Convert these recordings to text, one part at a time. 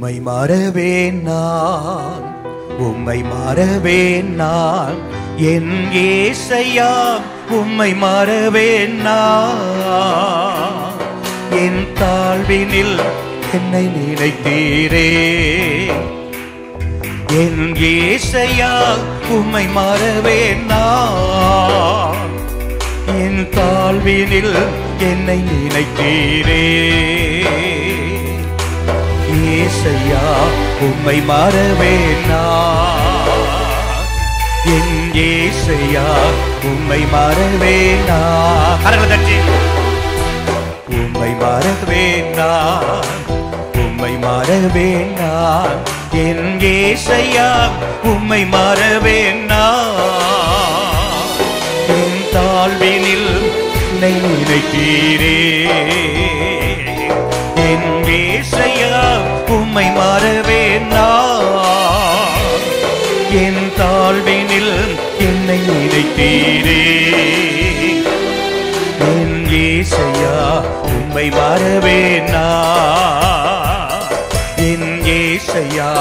உம்மை மறவேன் நான், உம்மை மறவேன் நான், என் இயேசையா உம்மை மறவேன் நான். என் தாழ்வினில் என்னை நினைத்தீரே, என் இயேசையா உம்மை மறவேன் நான். என் தாழ்வினில் என்னை நினைத்தீரே, இயேசையா உம்மை மறவேன் நான். என் இயேசையா உம்மை மறவேன் நான். கரங்களை தட்டி உம்மை மறவேன் நான், உம்மை மறவேன் நான், என் இயேசையா உம்மை மறவேன் நான். என் தாழ்வினில் என்னை நினைத்தீரே, என் இயேசையா உம்மை மறவேன் நான். என் தாழ்வினில் என்னை நினைத்தீரே, என் இயேசையா உம்மை மறவேன் நான். என் இயேசையா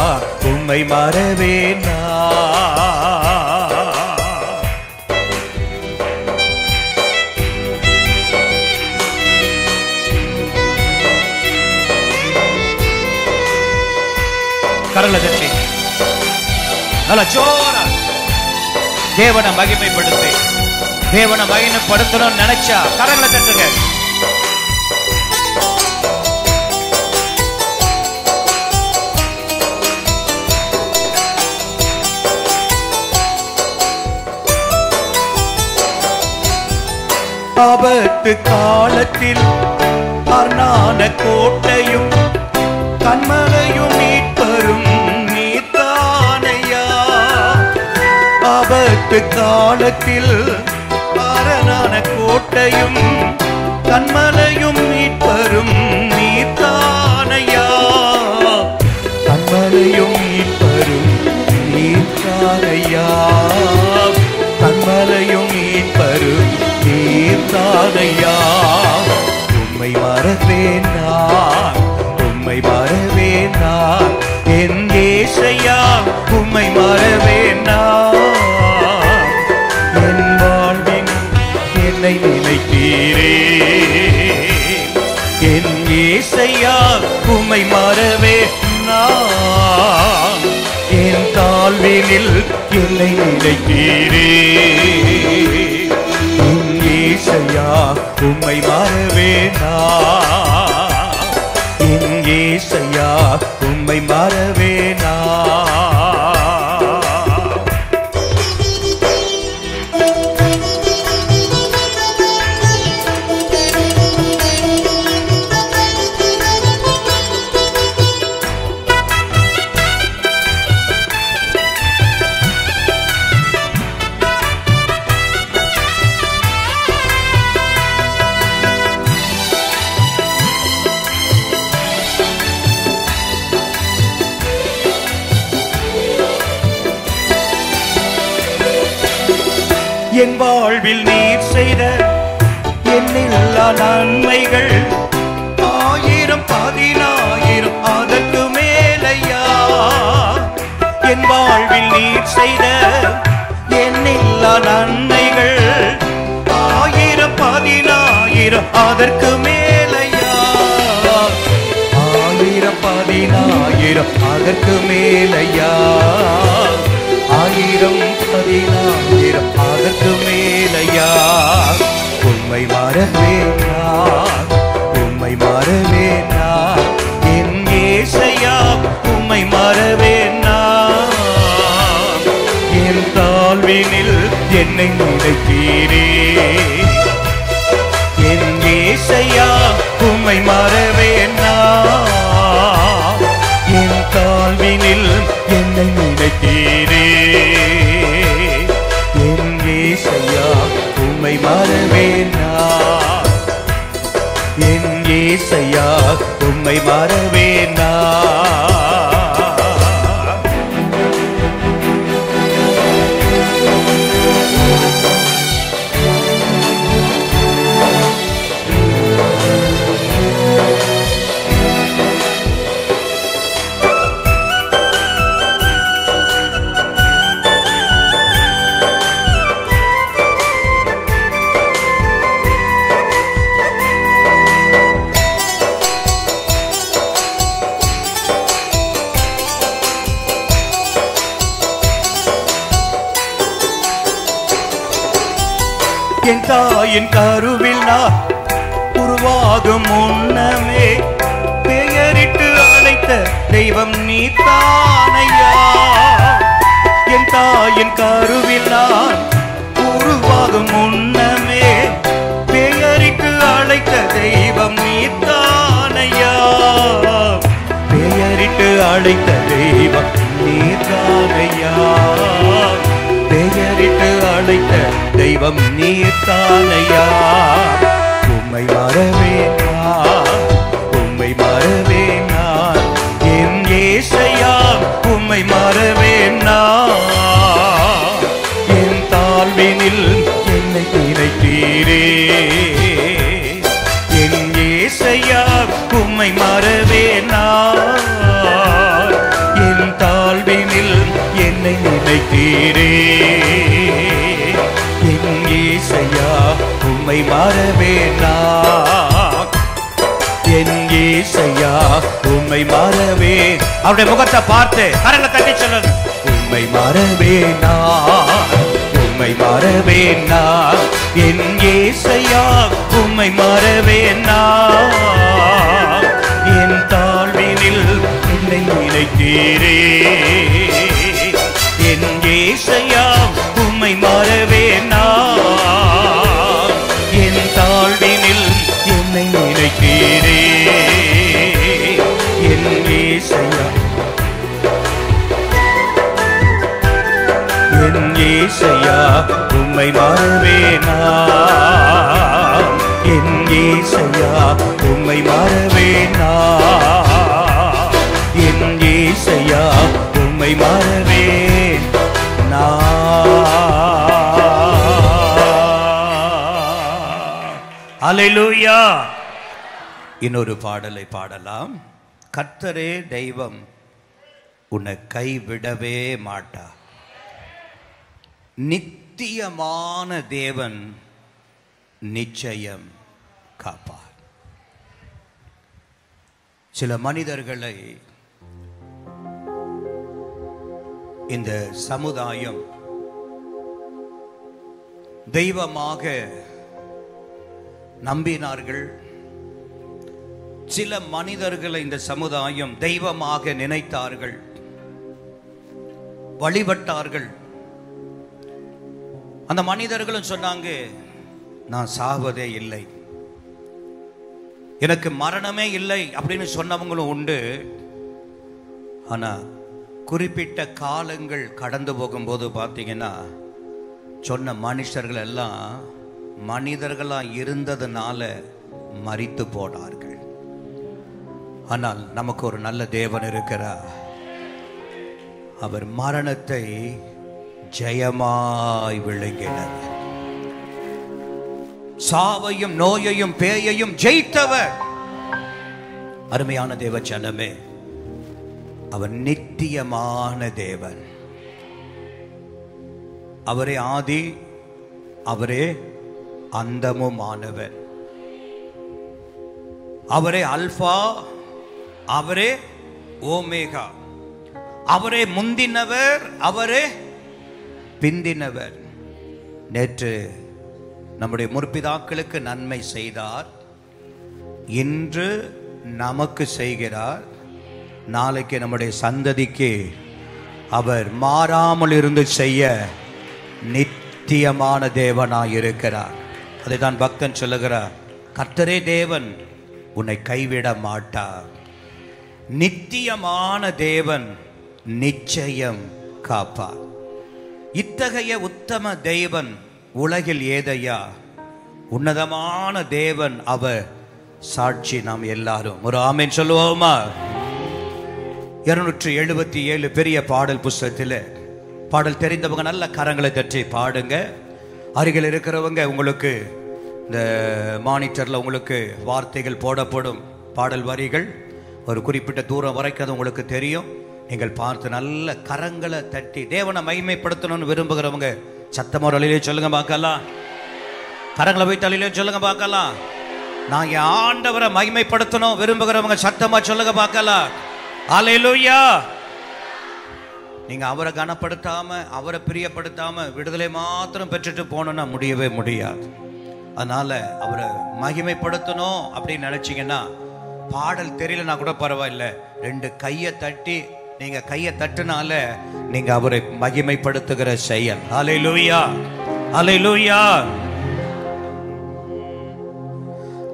உம்மை மறவேன் நான். கரங்களை தட்டி நல்ல ஜோரா தேவனை மகிமைப்படுத்தி, தேவனை மகிமைப்படுத்தணும்னு நினைச்சா கரங்களை தட்டுங்க. ஆபத்து காலத்தில் அரணான கோட்டையும் கண்மலையும் மீட்பரும் நீர்தானையா. ஆபத்து காலத்தில் அரணான கோட்டையும் கண்மலையும் மீட்பரும் நீர்தானையா. கண்மலையும் மீட்பரும் நீர்தானையா, கண்மலையும் மீட்பரும் நீர்தானையா. உம்மை மறவேன் நான், உம்மை மறவேன் நான், என் இயேசையா உம்மை மறவேன் நான். என் வாழ்வின் என்னை நினைத்தீரே, என் இயேசையா உம்மை மறவேன் நான். என் தாழ்வினில் என்னை நினைத்தீரே, என் இயேசையா உம்மை மறவேன் நான். என் இயேசையா உம்மை மறவேன் நான். என் வாழ்வில் நீர் செய்த எண்ணில்லா நன்மைகள் ஆயிரம் பதினாயிரம் அதற்கு மேலையா. என் வாழ்வில் நீர் செய்த எண்ணில்லா நன்மைகள் ஆயிரம் பதினாயிரம் அதற்கு மேலையா. ஆயிரம் பதினாயிரம் அதற்கு மேலையா, ஆயிரம் பதினாயிரம் அதற்கு மேலையா. உம்மை மறவேன் நான், உம்மை மறவேன் நான், என் இயேசையா உம்மை மறவேன் நான். என் தாழ்வினில் என்னை நினைத்தீரே, என் இயேசையா உம்மை மறவேன் நான். என் தாழ்வினில் என்னை நினைத்தீரே, என் இயேசையா உம்மை மறவேன் நான். என் இயேசையா உம்மை மறவேன் நான். என் தாயின் கருவில் நான் உருவாகும் முன்னமே பெயரிட்டு அழைத்த தெய்வம் நீதானையா. என் தாயின் கருவில் நான் உருவாகும் முன்னமே பெயரிட்டு அழைத்த தெய்வம் நீதானையா. பெயரிட்டு அழைத்த தெய்வம் நீதானையா. பெயரிட்டு அழைத்த தெய்வம் நீதானையா. உம்மை மறவேனா, உம்மை மறவேனா, என் இயேசையா உம்மை மறவேனா. என் தாழ்வினில் என்னை நினைத்தீரே, என் இயேசையா உம்மை மறவேனா. என் தாழ்வினில் என்னை நினைத்தீரே, என் இயேசையா உம்மை மறவேனா. என் இயேசையா உம்மை மறவே. அவருடைய முகத்தை பார்த்து கரங்களை தட்டி சொல்லுங்க. உம்மை மறவேனா, உம்மை மறவேனா, என் இயேசையா உம்மை மறவேனா. என் தாழ்வினில் என்னை நினைத்தீரே, என் இயேசையா உம்மை மறவேனா. என் தாழ்வினில் என்னை நினைத்தீரே, என் இயேசையா, என் இயேசையா உம்மை மறவேனா. என் இயேசையா உம்மை மறவேனா. என் இயேசையா உம்மை மறவேனா. அல்லேலூயா. இன்னொரு பாடலை பாடலாம். கர்த்தரே தெய்வம், உன்னை கைவிடவே மாட்டார். நித்தியமான தேவன் நிச்சயம் காப்பார். சில மனிதர்களை இந்த சமுதாயம் தெய்வமாக நம்பினார்கள். சில மனிதர்களை இந்த சமுதாயம் தெய்வமாக நினைத்தார்கள், வழிபட்டார்கள். அந்த மனிதர்களும் சொன்னாங்க, நான் சாவதே இல்லை, எனக்கு மரணமே இல்லை அப்படின்னு சொன்னவங்களும் உண்டு. ஆனா குறிப்பிட்ட காலங்கள் கடந்து போகும்போது பார்த்தீங்கன்னா சொன்ன மனுஷர்கள் எல்லாம் மனிதர்களா இருந்ததுனால மரித்து போனார்கள். ஆனால் நமக்கு ஒரு நல்ல தேவன் இருக்கிறார். அவர் மரணத்தை ஜெயமாய் விழுங்கினார். சாவையும் நோயையும் பேயையும் ஜெயித்தவர். அருமையான தேவ ஜனமே, அவர் நித்தியமான தேவன். அவரே ஆதி, அவரே அந்தமுமானவர். அவரே அல்பா, அவரே ஓமேகா. அவரே முந்தினவர், அவரே பிந்தினவர். நேற்று நம்முடைய முற்பிதாக்களுக்கு நன்மை செய்தார், இன்று நமக்கு செய்கிறார், நாளைக்கு நம்முடைய சந்ததிக்கு அவர் மாறாமல் இருந்து செய்ய நித்தியமான தேவனாய் இருக்கிறார். அதைதான் பக்தன் சொல்லுகிறார், கர்த்தரே தேவன், உன்னை கைவிட மாட்டார். நித்தியமான தேவன் நிச்சயம் காப்பார். இத்தகைய உத்தம தேவன் உலகில் ஏதையா? உன்னதமான தேவன் அவர். சாட்சி நாம் எல்லாரும் ஒரு ஆமென் சொல்லுவோமா? 277 பெரிய பாடல் புஸ்தகத்தில் பாடல் தெரிந்தவங்க நல்ல கரங்களை தட்டி பாடுங்க. அருகில் இருக்கிறவங்க உங்களுக்கு இந்த மானிட்டரில் உங்களுக்கு வார்த்தைகள் போடப்படும், பாடல் வரிகள் ஒரு குறிப்பிட்ட தூரம் வரைக்கும் அது உங்களுக்கு தெரியும். நீங்கள் பார்த்து நல்ல கரங்களை தட்டி தேவனை மகிமைப்படுத்தணும்னு விரும்புகிறவங்க சத்தமோர் அழிலே சொல்லுங்க பார்க்கலாம். கரங்களை போய் தலையிலே சொல்லுங்க பார்க்கலாம். நான் என் ஆண்டவரை மகிமைப்படுத்தணும் விரும்புகிறவங்க சத்தமா சொல்லுங்க பார்க்கலாம். அல்லேலூயா. நீங்க அவரை கனப்படுத்தாம அவரை பிரியப்படுத்தாம விடுதலை மாத்திரம் பெற்றுட்டு போனோம்னா முடியவே முடியாது. அதனால அவரை மகிமைப்படுத்தணும் அப்படின்னு நினைச்சீங்கன்னா, பாடல் தெரியலனா கூட பரவாயில்ல, 2 கையை தட்டி நீங்க கையை தட்டினால நீங்க அவரை மகிமைப்படுத்துகிற செயல். ஹல்லேலூயா, ஹல்லேலூயா.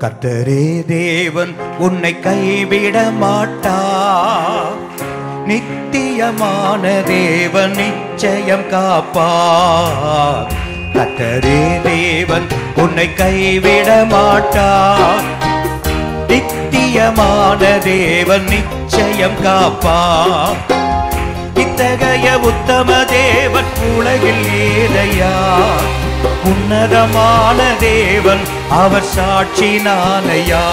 கர்த்தரே தேவன் உன்னை கைவிட மாட்டார், நித்தியமான தேவன் நிச்சயம் காப்பார். கர்த்தரே தேவன் உன்னை கைவிட மாட்டார், நித்தியமான தேவன் நிச்சயம் காப்பார். இத்தகைய உத்தம தேவன் உலகில் ஏதையா, உன்னதமான தேவன் அவர் சாட்சி நானையா.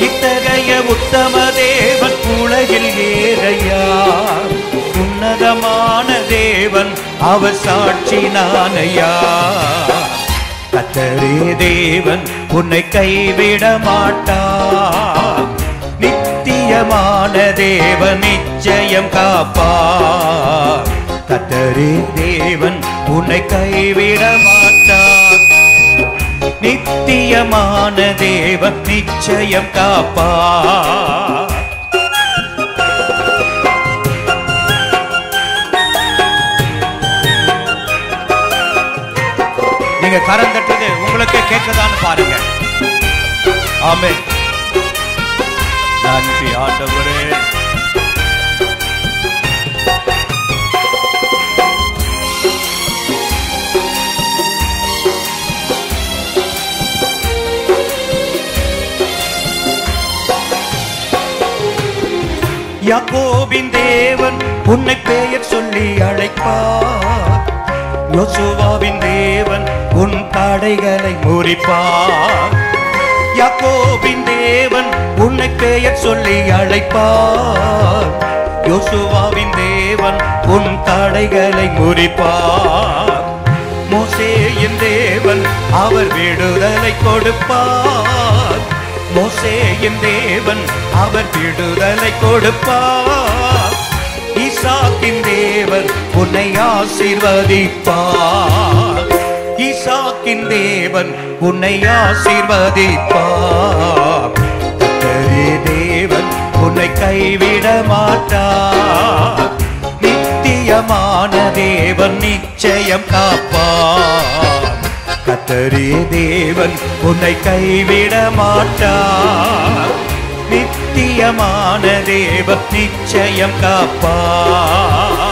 இத்தகைய உத்தம தேவன் உலகில் ஏதையா, உன்னதமான தேவன் அவர் சாட்சி நானையா. கர்த்தரே தேவன் உன்னை கைவிட மாட்டார், நித்தியமான தேவன் நிச்சயம் காப்பார். கர்த்தரே தேவன் உன்னை கைவிட மாட்டார், நித்தியமான தேவன் நிச்சயம் காப்பார். நீங்க கரம் தட்டுறது உங்களுக்கு கேட்கதான்னு பாருங்க. ஆமென். நன்றி ஆண்டவரே. யாக்கோபின் தேவன் உன்னை பெயர் சொல்லி அழைப்பார், யோசுவாவின் தேவன் உன் தடைகளை முறிப்பார். யாக்கோபின் தேவன் உன்னை பெயர் சொல்லி அழைப்பார், யோசுவாவின் தேவன் உன் தடைகளை முறிப்பார். மோசேயின் தேவன் அவர் விடுதலை கொடுப்பார், மோசேயின் தேவன் அவர் விடுதலை கொடுப்பார். ஈசாக்கின் தேவன் உன்னை ஆசீர்வதிப்பார், ஈசாக்கின் தேவன் உன்னை ஆசீர்வதிப்பார். கர்த்தரே தேவன் உன்னை கைவிட மாட்டார், நித்தியமான தேவன் நிச்சயம் காப்பார். கர்த்தரே தேவன் உன்னை கைவிட மாட்டார், நித்தியமான தேவன் நிச்சயம் காப்பார்.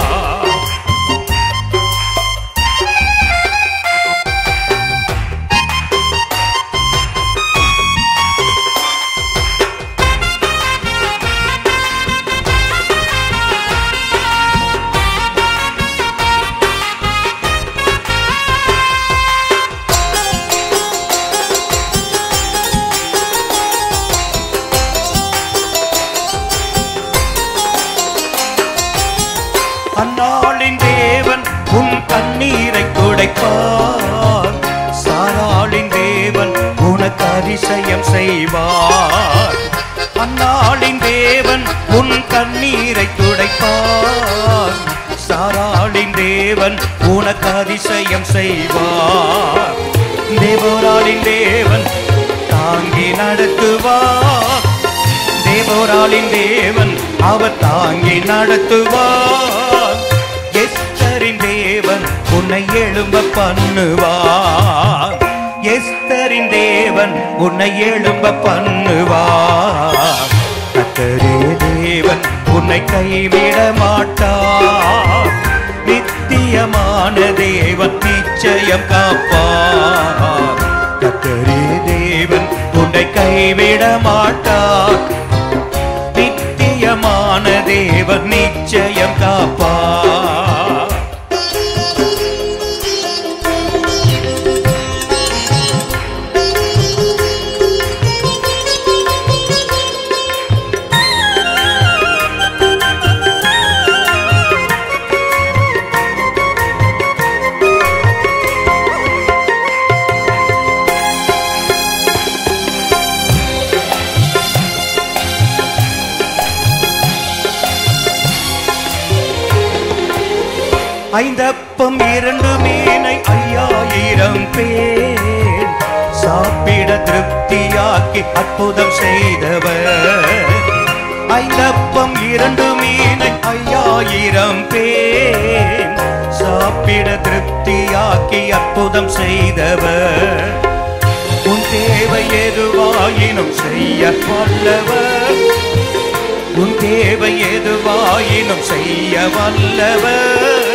அன்னாளின் தேவன் உன் கண்ணீரை துடைப்பார், சாராளின் தேவன் உனக்கு அதிசயம் செய்வார். அன்னாளின் தேவன் உன் கண்ணீரை துடைப்பார், சாராளின் தேவன் உனக்கு அதிசயம் செய்வார். தேவராளின் தேவன் தாங்கி நடத்துவார், தேவராளின் தேவன் அவர் தாங்கி நடத்துவார். எஸ்தரின் தேவன் உன்னை எழும்ப பண்ணுவார், எஸ்தரின் தேவன் உன்னை எழும்ப பண்ணுவார். கர்த்தரே தேவன் உன்னை கைவிட மாட்டார், நித்தியமான தேவன் நிச்சயம் காப்பார். கர்த்தரே தேவன் உன்னை கைவிட மாட்டார், நித்தியமான தேவன் நிச்சயம் காப்பார். 5 அப்பம் 2 மீனை 5000 பேர் சாப்பிட திருப்தியாக்கி அற்புதம் செய்தவர். 5 அப்பம் 2 மீனை 5000 பேர் சாப்பிட திருப்தியாக்கி அற்புதம் செய்தவர். உன் தேவை எதுவாயினும் செய்ய வல்லவர். உன் தேவை எதுவாயினும் செய்ய வல்லவர்.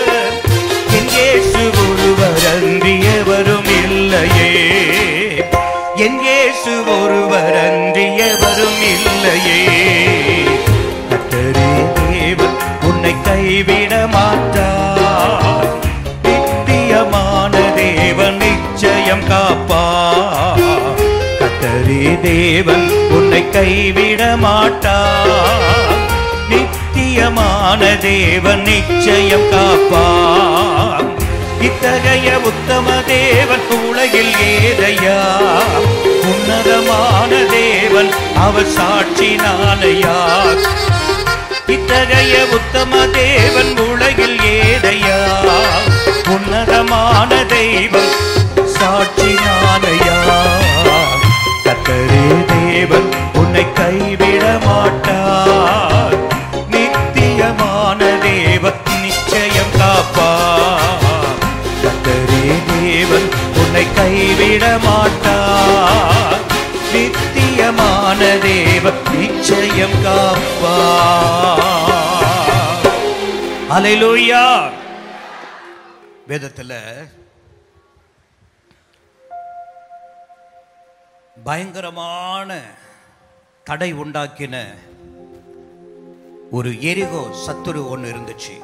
என் இயேசு ஒருவர் அன்றியவரும் இல்லையே. என் இயேசு ஒருவர் அன்றியவரும் இல்லையே. கர்த்தரே தேவன் உன்னை கைவிட மாட்டார். நித்தியமான தேவன் நிச்சயம் காப்பார். கர்த்தரே தேவன் உன்னை கைவிட மாட்டார். நித்தியமான தேவன் நிச்சயம் காப்பார். இத்தகைய உத்தம தேவன் உலகில் ஏதையா. உன்னதமான தேவன் அவர் சாட்சி நாளையா. இத்தகைய உத்தம தேவன் உலகில் ஏதையா. உன்னதமான தெய்வம் சாட்சி நாளையா. கர்த்தரே தேவன் உன்னை கைவிட மாட்டார். நித்தியமான தேவன் நிச்சயம் காப்பார். கர்த்தரே தேவன் உன்னை கைவிட மாட்டார். நித்தியமான தேவன் நிச்சயம் காப்பார். அல்லேலூயா. வேதத்தில் பயங்கரமான தடை உண்டாக்கின ஒரு எரிகோ சத்துரு ஒன்று இருந்துச்சு.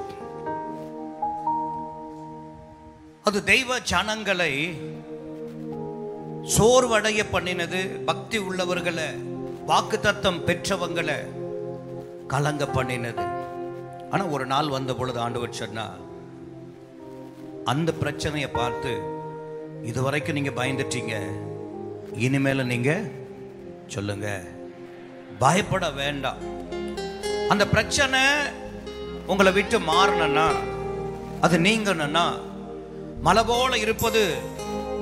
அது தெய்வ ஜனங்களை சோர்வடைய பண்ணினது. பக்தி உள்ளவர்களை, வாக்குத்தத்தம் பெற்றவங்களை கலங்க பண்ணினது. ஆனா ஒரு நாள் வந்த பொழுது ஆண்டவர் சொன்னா, அந்த பிரச்சனையை பார்த்து இதுவரைக்கும் நீங்க பயந்துட்டீங்க, இனிமேல நீங்க சொல்லுங்க, பயப்பட வேண்டாம். அந்த பிரச்சனை உங்களை விட்டு மாறணும்னா, அது நீங்கணும்னா, மலை போல இருப்பது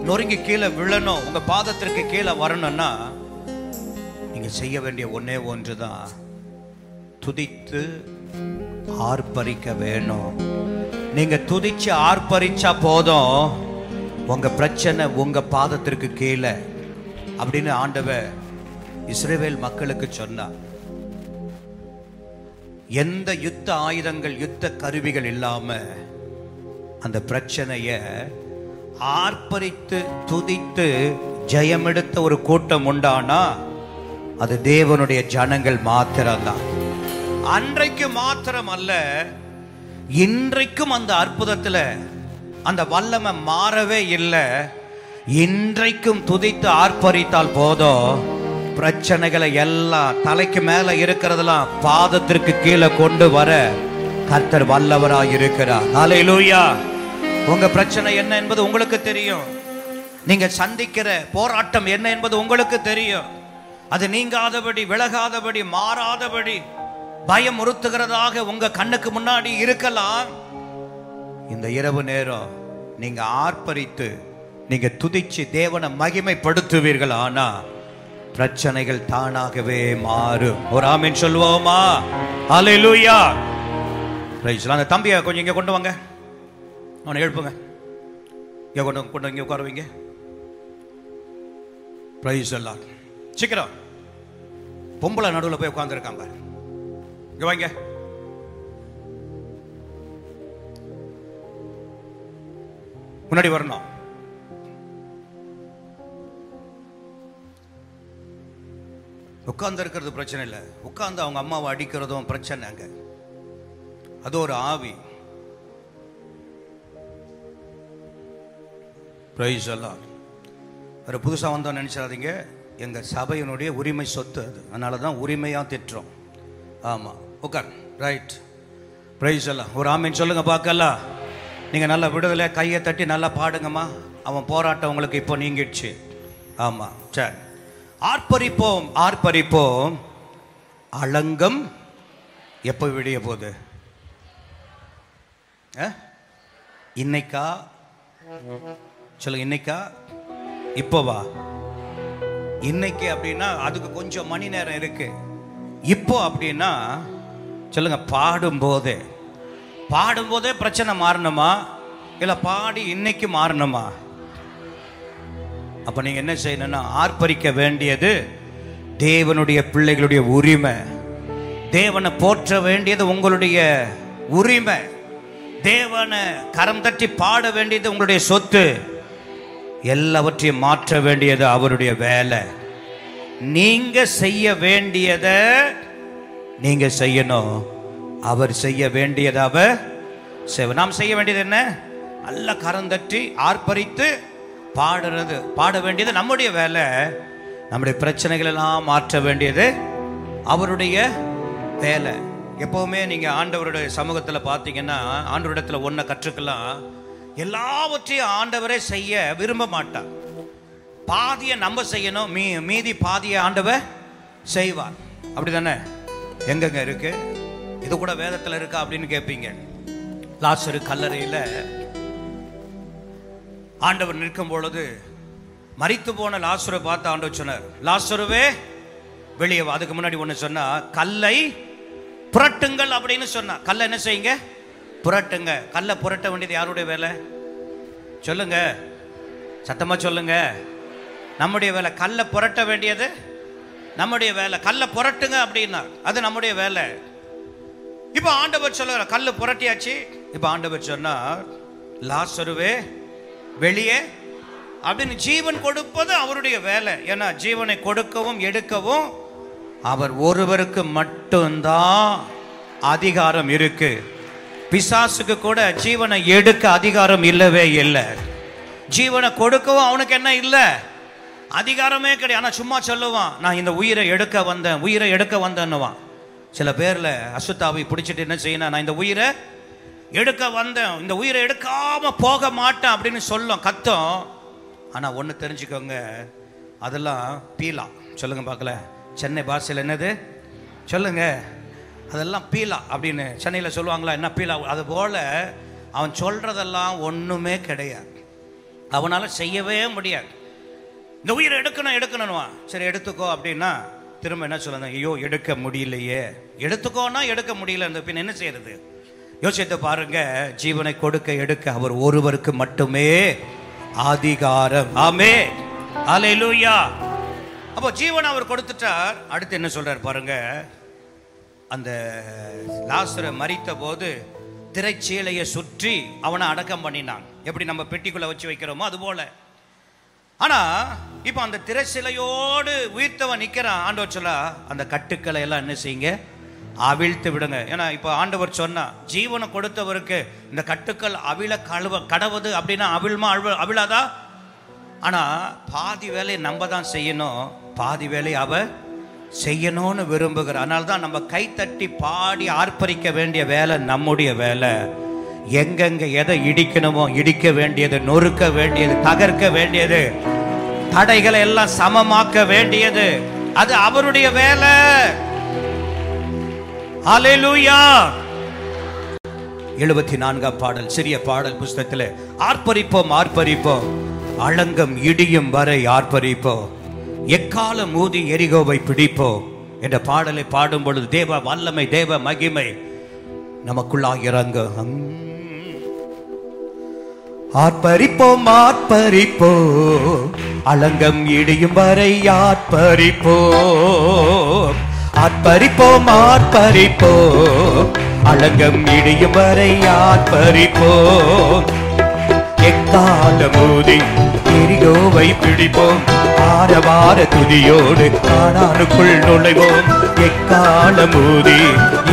நொறுங்கி கீழே விழணும், உங்க பாதத்திற்கு கீழே வரணும்னா, நீங்க செய்ய வேண்டிய ஒன்னே ஒன்றுதான், துதித்து ஆர்ப்பரிக்க வேணும். நீங்க துதிச்சு ஆர்ப்பரிச்சா போதும், உங்க பிரச்சனை உங்க பாதத்திற்கு கீழே அப்படின்னு ஆண்டவர் இஸ்ரவேல் மக்களுக்கு சொன்னார். எந்த யுத்த ஆயுதங்கள், யுத்த கருவிகள் இல்லாம அந்த பிரச்சனைய ஆர்ப்பரித்து துதித்து ஜெயமெடுத்த ஒரு கூட்டம் உண்டானா அது தேவனுடைய ஜனங்கள் மாத்திரம்தான். அன்றைக்கு மாத்திரம் அல்ல, இன்றைக்கும் அந்த அற்புதத்துல அந்த வல்லமை மாறவே இல்லை. இன்றைக்கும் துதித்து ஆர்ப்பரித்தால் போதும், பிரச்சனைகளை எல்லாம் தலைக்கு மேல இருக்கிறதெல்லாம் பாதத்திற்கு கீழே கொண்டு வர கர்த்தர் வல்லவராய் இருக்கிறார். அல்லேலூயா. உங்க பிரச்சனை என்ன என்பது உங்களுக்கு தெரியும். நீங்க சந்திக்கிற போராட்டம் என்ன என்பது உங்களுக்கு தெரியும். அது நீங்காதபடி, விலகாதபடி, மாறாதபடி, பயம் உறுத்துகிறதாக உங்க கண்ணுக்கு முன்னாடி இருக்கலாம். இந்த இரவு நேரம் நீங்க ஆர்ப்பரித்து நீங்க துதிச்சு தேவனை மகிமைப்படுத்துவீர்கள். ஆனா பிரச்சனைகள் தானாகவே மாறும். ஒரு ஆமென் சொல்லுவோமா? அல்லேலூயா. அந்த தம்பியை கொஞ்சம் இங்க கொண்டு வாங்க, அவனை எழுப்புங்க. இங்க கொண்டு இங்க உட்காருவீங்க. பிரைஸ் எல்லாம் சீக்கிரம். பொம்பளை நடுவில் போய் உட்கார்ந்துருக்காங்க, இங்க வாங்க. முன்னாடி வரணும். உட்கார்ந்து இருக்கிறது பிரச்சனை இல்லை, உட்கார்ந்து அவங்க அம்மாவை அடிக்கிறதும் பிரச்சனை. அங்க அது ஒரு ஆவி. பிரைஸ் எல்லாம். வேற புதுசா வந்தோம் நினைச்சாதீங்க, எங்க சபையினுடைய உரிமை சொத்து அது, அதனாலதான் உரிமையா திட்டுறோம். ஆமா, உட்கார். ரைட். பிரைஸ் எல்லாம். ஒரு ஆமீன் சொல்லுங்க பார்க்கலாம். நீங்க நல்லா விடுதலை கையை தட்டி நல்லா பாடுங்கம்மா. அவன் போராட்டம் உங்களுக்கு இப்போ நீங்கிடுச்சு. ஆமா, சரி. ஆர்ப்பரிப்போம், ஆர்ப்பரிப்போம். அலங்கம் எப்போ விடிய போகுது? இன்னைக்கா சொல்லுங்க, இன்னைக்கா இப்போவா? இன்னைக்கு அப்படின்னா அதுக்கு கொஞ்சம் மணி நேரம் இருக்கு. இப்போ அப்படின்னா சொல்லுங்க, பாடும்போதே பிரச்சனை மாறணுமா இல்ல பாடி இன்னைக்கு மாறணுமா? அப்ப நீங்க என்ன செய்யணும்னா, ஆர்ப்பரிக்க வேண்டியது தேவனுடைய பிள்ளைகளுடைய உரிமை. தேவனை போற்ற வேண்டியது உங்களுடைய உரிமை. தேவனை கரம் தட்டி பாட வேண்டியது உங்களுடைய சொத்து. எல்லாவற்றையும் மாற்ற வேண்டியது அவருடைய வேலை. நீங்க செய்ய வேண்டியதை நீங்க செய்யணும், அவர் செய்ய வேண்டியதை அவர் செய்வார். நாம் செய்ய வேண்டியது என்ன? நல்ல கரம் தட்டி ஆர்ப்பரித்து பாட வேண்டியது நம்முடைய வேலை. நம்முடைய பிரச்சனைகள் எல்லாம் மாற்ற வேண்டியது அவருடைய வேலை. எப்பவுமே நீங்க ஆண்டவருடைய சமூகத்தில் பார்த்தீங்கன்னா, ஆண்டவரிடத்துல ஒன்றை கற்றுக்கலாம். எல்லாவற்றையும் ஆண்டவரே செய்ய விரும்ப மாட்டார். பாதியை நம்ம செய்யணும், மீதி பாதியை ஆண்டவர் செய்வார். அப்படிதானே? எங்கெங்க இருக்கு? இது கூட வேதத்தில் இருக்கா அப்படின்னு கேட்பீங்க. லாசரு கல்லறையில் ஆண்டவர் நிற்கும் பொழுது மரித்து போன லாசரை பார்த்து ஆண்டவர் சொன்னார், லாசருவே வெளியே வா. அதுக்கு முன்னாடி ஒன்று சொன்னா, கல்லை புரட்டுங்கள் அப்படின்னு சொன்னா. கல்லை என்ன செய்யுங்க? புரட்டுங்க. கல்லை புரட்ட வேண்டியது யாருடைய வேலை? சொல்லுங்க, சத்தமா சொல்லுங்க. நம்முடைய வேலை. கல்லை புரட்ட வேண்டியது நம்முடைய வேலை. கல்லை புரட்டுங்க அப்படின்னா அது நம்முடைய வேலை. இப்ப ஆண்டவர் சொல்லுற, கல்லு புரட்டியாச்சு. இப்ப ஆண்டவர் சொன்னார், லாசருவே வெளியே அப்படின்னு. ஜீவன் கொடுப்பது அவருடைய வேலை. ஏன்னா ஜீவனை கொடுக்கவும் எடுக்கவும் அவர் ஒருவருக்கு மட்டும்தான் அதிகாரம் இருக்கு. பிசாசுக்கு கூட ஜீவனை எடுக்க அதிகாரம் இல்லவே இல்லை. ஜீவனை கொடுக்கவும் அவனுக்கு என்ன இல்லை? அதிகாரமே கிடையாது. ஆனா சும்மா சொல்லுவான், நான் இந்த உயிரை எடுக்க வந்தேன்னுவான். சில பேர்ல அசுத்தாவை பிடிச்சிட்டு என்ன செய்யணும், நான் இந்த உயிரை எடுக்க வந்தேன், இந்த உயிரை எடுக்காம போக மாட்டேன் அப்படின்னு சொல்லும், கத்தம். ஆனா ஒண்ணு தெரிஞ்சுக்கோங்க, அதெல்லாம் பீலா. சொல்லுங்க பார்க்கல, சென்னை பாஷையில் என்னது சொல்லுங்க? அதெல்லாம் பீலா அப்படின்னு சென்னையில் சொல்லுவாங்களா? என்ன பீலா? அது போல அவன் சொல்றதெல்லாம் ஒண்ணுமே கிடையாது. அவனால செய்யவே முடியாது. இந்த உயிரை எடுக்கணும்னுவா. சரி எடுத்துக்கோ அப்படின்னா திரும்ப என்ன சொல்லுங்க, ஐயோ எடுக்க முடியலையே. எடுத்துக்கோன்னா எடுக்க முடியல, பின் என்ன செய்யறது? யோசித்து பாருங்க. ஜீவனை கொடுக்க எடுக்க அவர் ஒருவருக்கு மட்டுமே அதிகாரம். ஆமென், அல்லேலூயா. அப்போ ஜீவனை அவர் கொடுத்துட்டார். அடுத்து என்ன சொல்றார் பாருங்க. அந்த லாசரை மரித்த போது திரைச்சீலையை சுற்றி அவனை அடக்கம் பண்ணினான். எப்படி நம்ம பெட்டிக்குள்ள வச்சு வைக்கிறோமோ அது போல. ஆனா இப்ப அந்த திரைச்சிலையோடு உயிர்த்தவன் நிக்கிறான். ஆண்டவர் சொல்ல, அந்த கட்டுக்களை எல்லாம் என்ன செய்யுங்க? அவிழ்த்து விடுங்க. ஏன்னா இப்ப ஆண்டவர் சொன்னா, ஜீவனை கொடுத்தவருக்கு இந்த கட்டுக்கள் கடவுது அப்படின்னா அவிழாதா? ஆனா பாதி வேலையை நம்ம தான் செய்யணும், பாதி வேலையை அவ செய்யணும்னு விரும்புகிற. அதனால தான் நம்ம கைத்தட்டி பாடி ஆர்ப்பரிக்க வேண்டிய வேலை நம்முடைய வேலை. எங்கெங்க எதை இடிக்கணுமோ இடிக்க வேண்டியது, நொறுக்க வேண்டியது, தகர்க்க வேண்டியது, தடைகளை எல்லாம் சமமாக்க வேண்டியது அது அவருடைய வேலை. அல்லேலூயா. 74ஆம் பாடல், சிறிய பாடல் புஸ்தகத்தில், ஆர்ப்பரிப்போம் ஆர்ப்பரிப்போம் அளங்கம் இடியும் வரை ஆர்ப்பரிப்போம், எக்காலம் ஊதி எரிகோவை பிடிப்போம் என்ற பாடலை பாடும் பொழுது தேவ வல்லமை, தேவ மகிமை நமக்குள்ளாக இறங்கும். ஆர்ப்பரிப்போம் ஆர்ப்பரிப்போம் அளங்கம் இடியும் வரை ஆர்ப்பரிப்போம், ஆர்ப்பரிப்போம் ஆர்ப்பரிப்போம் அளங்கம் இடியும் வரை ஆர்ப்பரிப்போம், எக்காலம் ஊதி எரிகோவை பிடிப்போம், ஆரவார துதியோடு கானானுக்குள் நுழைவோம், எக்காலம் ஊதி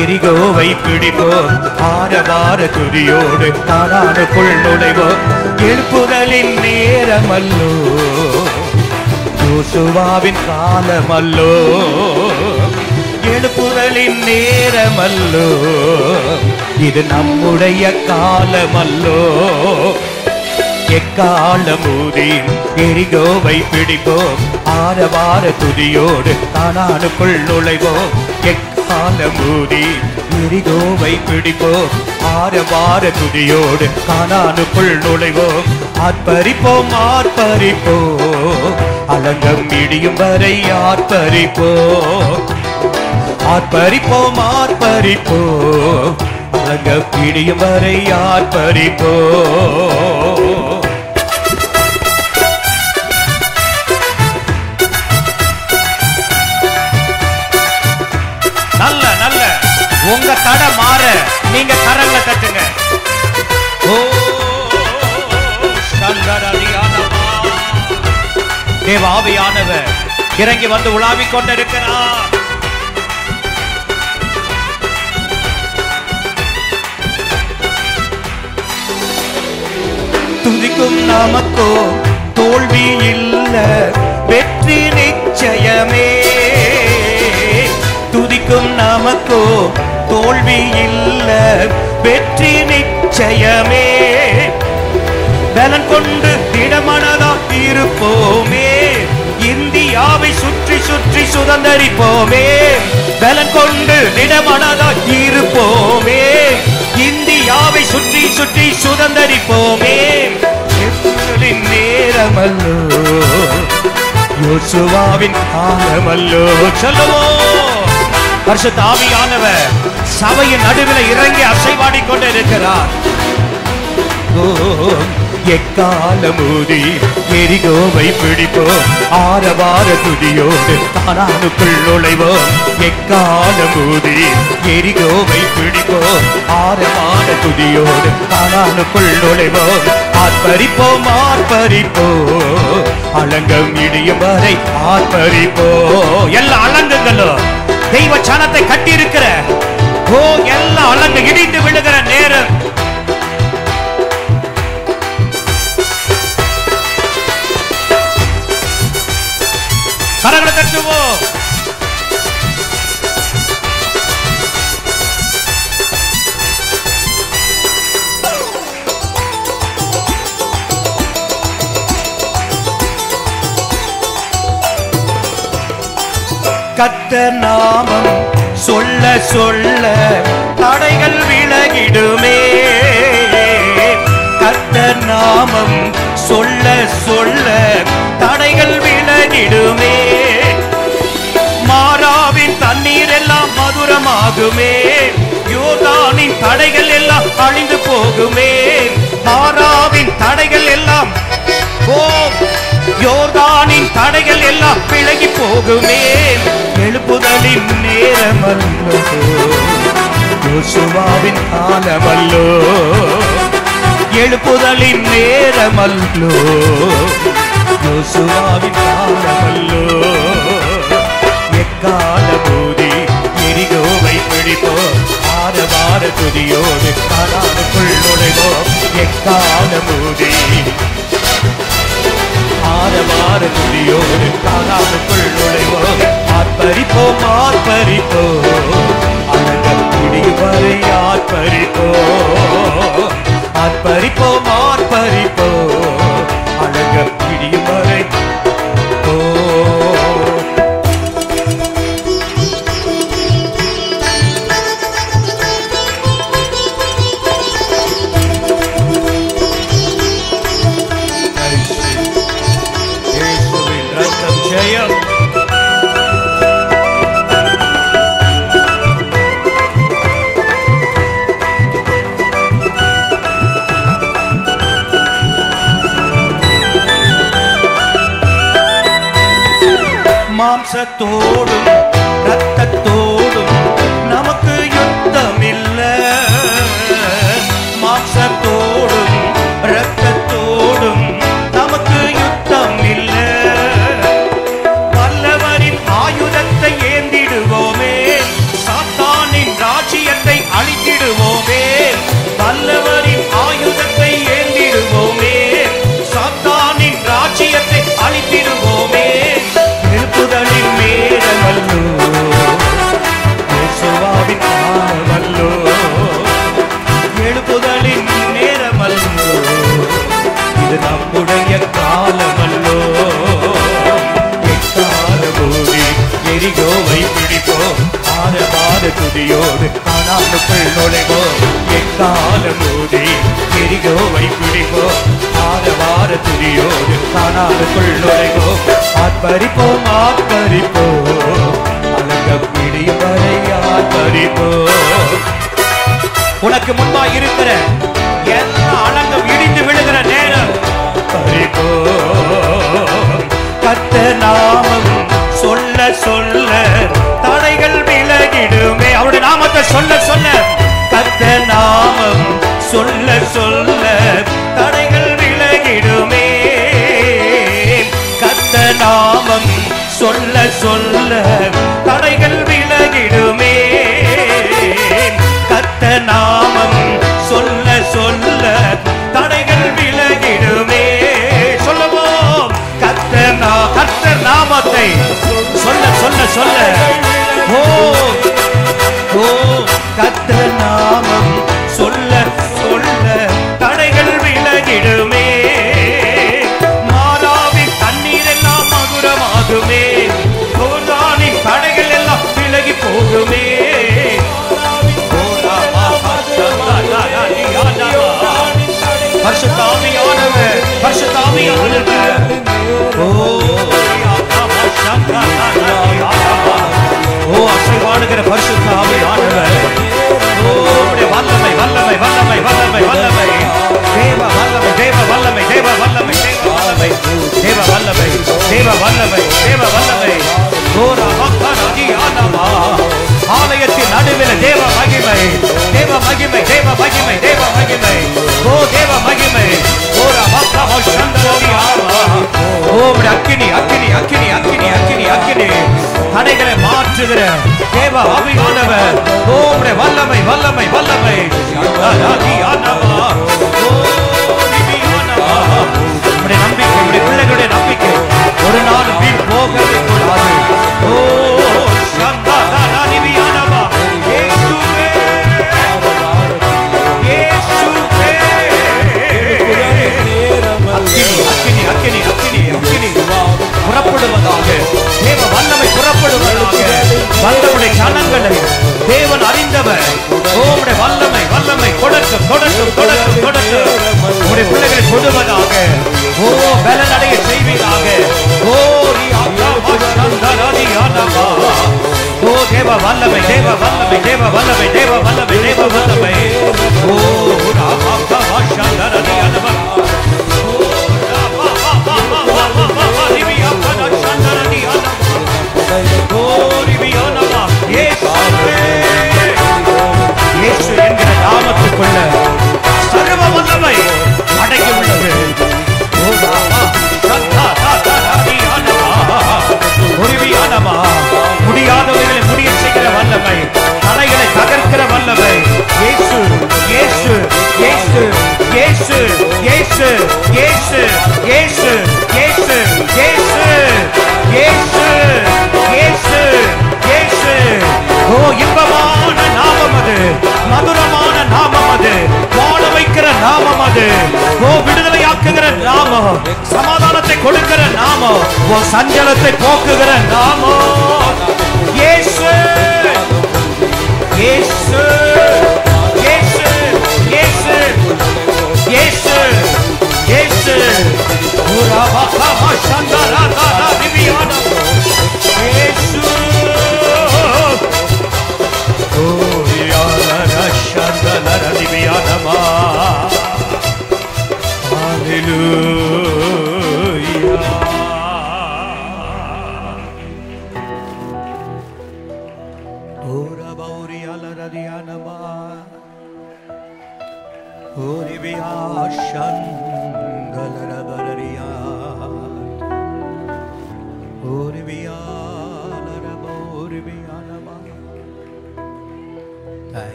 எரிகோவை பிடிப்போம், ஆரவார துதியோடு கானானுக்குள் நுழைவோம். எழுப்புதலின் நேரமல்லோ, யோசுவாவின் காலமல்லோ, எழுப்புதலின் நேரமல்லோ, இது நம்முடைய காலமல்லோ, எக்காலம் ஊதி எரிகோவை பிடிப்போம், ஆரவார துதியோடு கானானுக்குள் நுழைவோம், காலமூதி எரிகோவை பிடிப்போம், ஆரவார துதியோடு கானானுக்குள் நுழைவோம். ஆர்ப்பரிப்போம் ஆர்ப்பரிப்போம், அலங்கம் இடியும் வரை ஆர்ப்பரிப்போம். ஆர்ப்பரிப்போம் ஆர்ப்பரிப்போம், அலங்கம் இடியும் வரை ஆர்ப்பரிப்போம். நல்ல நல்ல உங்க தடை மாற நீங்க கரங்களை தட்டுங்க. ஓ தேவாவியானவர் இறங்கி வந்து உலாவிக் கொண்டிருக்கிறார். துதிக்கும் நமக்கோ தோல்வி இல்ல, வெற்றி நிச்சயமே. துதிக்கும் நமக்கோ தோல்வி இல்ல, வெற்றி நிச்சயமே. பலன் கொண்டு திடமனதா இருப்போமே, இந்தியாவை சுற்றி சுற்றி சுதந்தரிப்போமே. பலன் கொண்டு திடமனதா இருப்போமே, இந்தியாவை சுற்றி சுற்றி சுதந்தரிப்போமே. நேரமல்லோ யோசுவாவின் காலமல்லோ. சொல்லுவோம், பரிசுத்த ஆவியானவர் சபையின் நடுவில் இறங்கி அசைவாடி கொண்டிருக்கிறார். எக்காலமூதி எரிகோவை பிடிப்போம், ஆரவார துதியோடு கானானுக்குள் நுழைவோம். எக்காலமூதி எரிகோவை பிடிப்போம், ஆரவார துதியோடு கானானுக்குள் நுழைவோம். ஆர்ப்பரிப்போம் ஆர்ப்பரிப்போம், அலங்கம் இடியும் வரை ஆர்ப்பரிப்போம். எல்லா அலங்குகளும் தெய்வ சனத்தை கட்டி இருக்கிற எல்லா அலங்கு இடிந்து விழுகிற நேரம். கரங்களை தட்டுவோம். கர்த்தர் நாமம் சொல்ல சொல்ல தடைகள் விலகிடுமே. கர்த்தர் நாமம் சொல்ல சொல்ல தடைகள் விலகிடுமே. மாறாவின் தண்ணீர் எல்லாம் மதுரமாகுமே, யோர்தானின் தடைகள் எல்லாம் அழிந்து போகுமே. மாறாவின் தடைகள் எல்லாம் யோர்தானின் தடைகள் எல்லாம் விலகி போகுமே. எழுப்புதலின் நேரமல்லோ யோசுவாவின் காலமல்லோ. எழுப்புதலின் நேரமல்லோ யோசுவாவின் காலமல்லோ. எக்காலமூதி எரிகோவை பிடிப்போம், ஆரவார துதியோடு கானானுக்குள் நுழைவோம். எக்காலமூதி ஆரவார துதியோடு கானானுக்குள் நுழைவோம். ஆர்ப்பரிப்போம் ஆர்ப்பரிப்போம், அலங்கம் இடியும் வரை ஆர்ப்பரிப்போம். ஆர்ப்பரிப்போம் ஆர்ப்பரிப்போம், அலங்கம் இடியும் வரை. மாம்சத்தோடும் இரத்தத்தோடும் நமக்கு யுத்தம் இல்ல. மாம்சத்தோடும் இரத்தத்தோடும் நமக்கு யுத்தம் இல்ல. வல்லவரின் ஆயுதத்தை ஏந்திடுவோமே, சாத்தானின் ராஜ்யத்தை அழித்திடுவோமே. வல்லவரின் ஆயுதத்தை ஏந்திடுவோமே, சாத்தானின் ராஜ்யத்தை அழித்திடுவோமே. எழுப்புதலின் நேரமல்லோ கானானுக்குள் நுழைவோம், எக்காலம் ஊதி எரிகோவை பிடிப்போம், ஆரவார துதியோடு கானானுக்குள் நுழைவோம், ஆர்ப்பரிப்போம் ஆர்ப்பரிப்போம், அலங்கம் பிடியும் வரை ஆர்ப்பரிப்போம். உனக்கு முன்பாய் இருக்கிற எல்லா அலங்கம் இடிந்து விழுகிற நேரம் கர்த்தர் நாமம் சொல்ல சொல்ல தடைகள் விலகிடுமே. அவருடைய நாமத்தை சொல்ல சொல்ல கர்த்தர் நாமம் சொல்ல சொல்ல தடைகள் விலகிடுமே. கர்த்தர் நாமம் சொல்ல சொல்ல தடைகள் விலகிடுமே. கர்த்தர் நாமம் சொல்ல சொல்ல தடைகள் விலகிடுமே. சொல்லுவோம், கர்த்தர் நாமத்தை சொல்ல சொல்ல சொல்ல ஓ ஓ கர்த்தர் நாமம் சொல்ல சொல்ல தடைகள் விலகிடுமே. மாறாவின் தண்ணீர் எல்லாம் மதுரமாகுமே, கோதானின் தடைகள் எல்லாம் விலகி போகுமே. பரிசுத்தாவியானவர் பரிசுத்தாவியானவர் ஓ அசைவாடுகிற பரிசுத்தாவியானவர் ஓ வல்லமை வல்லமை வல்லமை வல்லமை வல்லமை தேவ வல்லமை தேவ வல்லமை தேவ வல்லமை தேவ வல்லமை தேவ வல்லமை தேவ வல்லமை தேவ வல்லமை கோரா பக்தராதி ஆனமா ஆலயத்தின் நடுவில் தேவ மகிமை தேவ மகிமை தேவ மகிமை தேவ மகிமை ஓ தேவ மகிமை கோரா பக்தரா சந்தராதி ஆனமா ஓ அக்கினி அக்கினி அக்கினி அக்கினி அக்கினி அக்கினி தடைகளை மாற்றுகிற தேவ ஆவியானவர் ஓ வல்லமை வல்லமை வல்லமை சந்தராதி ஆனமா ஓ நிபி ஆனமா உம்முடைய நம்பிக்கை உம்முடைய பிள்ளைகளுடைய நம்பிக்கை ஒரு நாள் வீண் போகவே கூடாது. ஓ சந்தராதி நிபி ஆனமா இயேசுவே இயேசுவே அக்கினி அக்கினி அக்கினி அக்கினி புறப்படுவதாக தேவ வல்லமை புறப்படுவதாக வல்லமுடைய கணங்களை தேவன் அறிந்தவர் ஓமுடைய வல்லமை வல்லமை கொடுக்கும் கொடுக்கும் கொடுக்கும் கொடுக்கும் உடைய பிள்ளைகளை கொடுவதாக ஓ பலனடைய செய்வீராக ஓ ஓ தேவ வல்லமை தேவ வல்லமை தேவ வல்லமை தேவ வல்லமை தேவ வல்லமை ஓ இயேசு என்கிற நாமத்துக்குள்ள சர்வ வல்லமை அடங்கி உள்ளது. முடியாதவர்களை முடிய செய்கிற வல்லமை, தடைகளை தகர்க்கிற வல்லமை இயேசு இயேசு இயேசு இயேசு இயேசு இயேசு இயேசு இயேசு இயேசு இயேசு இயேசு இயேசு ஓ இன்பமான நாமம் அது, மதுரமான நாமம் அது, வாழ வைக்கிற நாமம் அது, ஓ விடுதலையாக்குகிற நாமம், சமாதானத்தை கொடுக்கிற நாமம், ஓ சஞ்சலத்தை போக்குகிற நாமம் இயேசு இயேசு இயேசு இயேசு இயேசு இயேசு இயேசு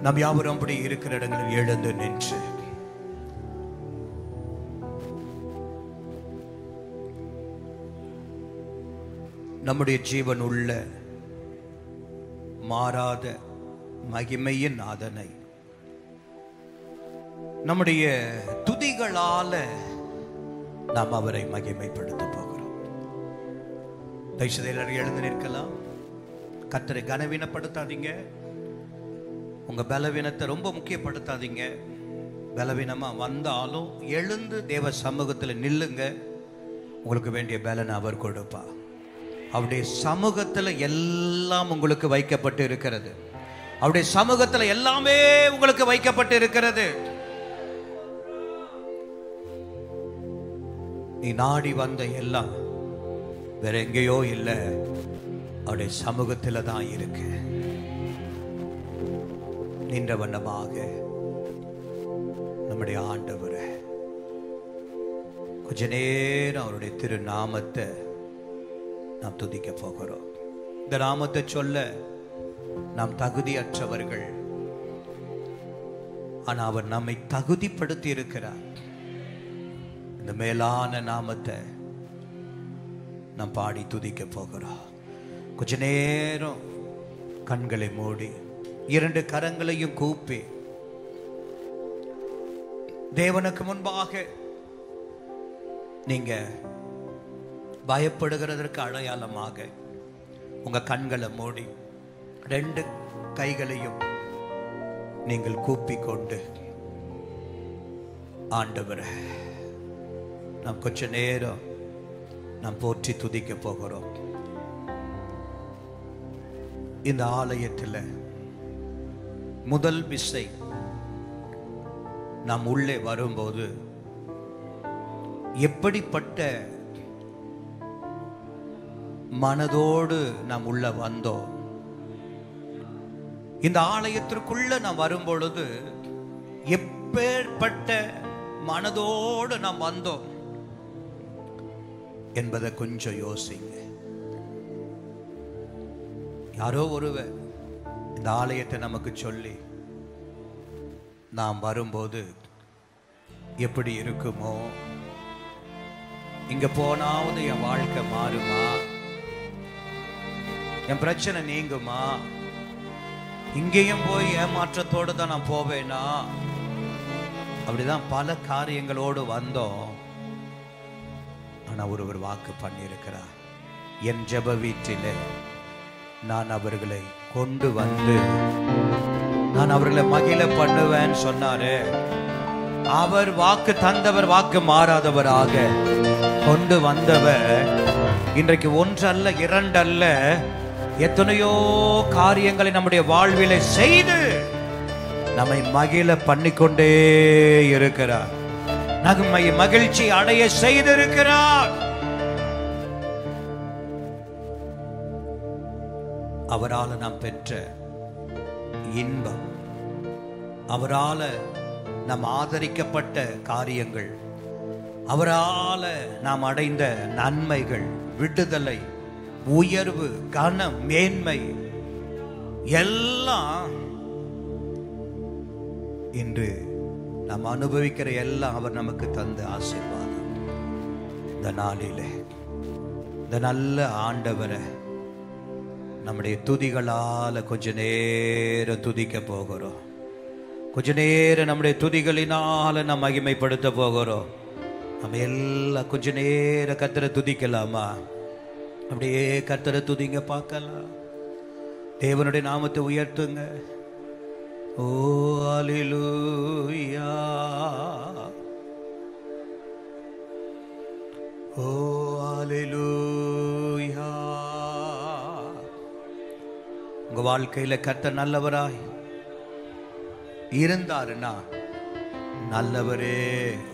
நாம் யாவரும் அப்படி இருக்கிற இடங்களில் எழுந்து நின்று நம்முடைய ஜீவன் உள்ள மாறாத மகிமையின் நாதனை நம்முடைய துதிகளால நாம் அவரை மகிமைப்படுத்த போகிறோம். தயவுசெய்து எல்லாரும் எழுந்து நிற்கலாம். கர்த்தரை கனவீனப்படுத்தாதீங்க. உங்க பலவீனத்தை ரொம்ப முக்கியப்படுத்தாதீங்க. பலவீனமா வந்தாலும் எழுந்து தேவ சமூகத்தில் நில்லுங்க. உங்களுக்கு வேண்டிய பலனை அவர் கொடுப்பா. அவருடைய சமூகத்தில் எல்லாம் உங்களுக்கு வைக்கப்பட்டு இருக்கிறது. அவருடைய சமூகத்தில் எல்லாமே உங்களுக்கு வைக்கப்பட்டு இருக்கிறது. நீ நாடி வந்த எல்லாம் வேற எங்கேயோ இல்லை, அவருடைய சமூகத்தில் தான் இருக்கு. நின்ற வண்ணமாக நம்முடைய ஆண்டவரை கொஞ்ச நேரம் அவருடைய திருநாமத்தை நாம் துதிக்க போகிறோம். இந்த நாமத்தை சொல்ல நாம் தகுதியற்றவர்கள். ஆனா அவர் நம்மை தகுதிப்படுத்தி இருக்கிறார். இந்த மேலான நாமத்தை நாம் பாடி துதிக்க போகிறோம். கொஞ்ச நேரம் கண்களை மூடி 2 கரங்களையும் கூப்பி தேவனுக்கு முன்பாக நீங்க பயப்படுகிறதற்கு அடையாளமாக உங்க கண்களை மூடி 2 கைகளையும் நீங்கள் கூப்பிக் கொண்டு, ஆண்டவரே நாம் கொஞ்ச நேரம் நாம் போற்றி துதிக்க போகிறோம். இந்த ஆலயத்தில் முதல் விசை நாம் உள்ளே வரும்போது எப்படிப்பட்ட மனதோடு நாம் உள்ள வந்தோம். இந்த ஆலயத்திற்குள்ள நாம் வரும்பொழுது எப்பேற்பட்ட மனதோடு நாம் வந்தோம் என்பதை கொஞ்சம் யோசிங்க. யாரோ ஒருவர் இந்த ஆலயத்தை நமக்கு சொல்லி நாம் வரும்போது எப்படி இருக்குமோ, இங்க போனாவது என் வாழ்க்கை மாறுமா, என் பிரச்சனை நீங்குமா, இங்கேயும் போய் ஏமாற்றத்தோடு தான் நான் போவேனா, அப்படிதான் பல காரியங்களோடு வந்தோம். ஆனா ஒருவர் வாக்கு பண்ணியிருக்கிறார், என் ஜெப வீட்டிலே நான் அவர்களை கொண்டு வந்து நான் அவர்களை மகிழ பண்ணுவேன்னு சொன்னாரு. அவர் வாக்கு தந்தவர், வாக்கு மாறாதவராக கொண்டு வந்தவர் இன்றைக்கு 1 அல்ல 2 அல்ல எத்தனையோ காரியங்களை நம்முடைய வாழ்விலே செய்து நம்மை மகிழ பண்ணிக்கொண்டே இருக்கிறார். நம்மை மகிழ்ச்சி அடைய செய்திருக்கிறார். அவரால் நாம் பெற்ற இன்பம், அவரால் நாம் ஆதரிக்கப்பட்ட காரியங்கள், அவரால் நாம் அடைந்த நன்மைகள், விடுதலை, உயர்வு, கனம், மேன்மை எல்லாம் இன்று நாம் அனுபவிக்கிற எல்லாம் அவர் நமக்கு தந்த ஆசீர்வாதம். இந்த நாளிலே இந்த நல்ல ஆண்டவரை நம்முடைய துதிகளால கொஞ்ச நேரம் துதிக்க போகிறோம். கொஞ்ச நேரம் நம்முடைய துதிகளினால நாம் மகிமைப்படுத்த போகிறோம். நம்ம எல்லாம் கொஞ்ச நேரம் கர்த்தரை துதிக்கலாமா? அப்படியே கர்த்தரை துதிங்க பார்க்கலாம். தேவனுடைய நாமத்தை உயர்த்துங்க. ஓ அல்லேலூயா, ஓ அல்லேலூயா. உங்க வாழ்க்கையில கர்த்தர் நல்லவராய் இருந்தாருன்னா, நல்லவரே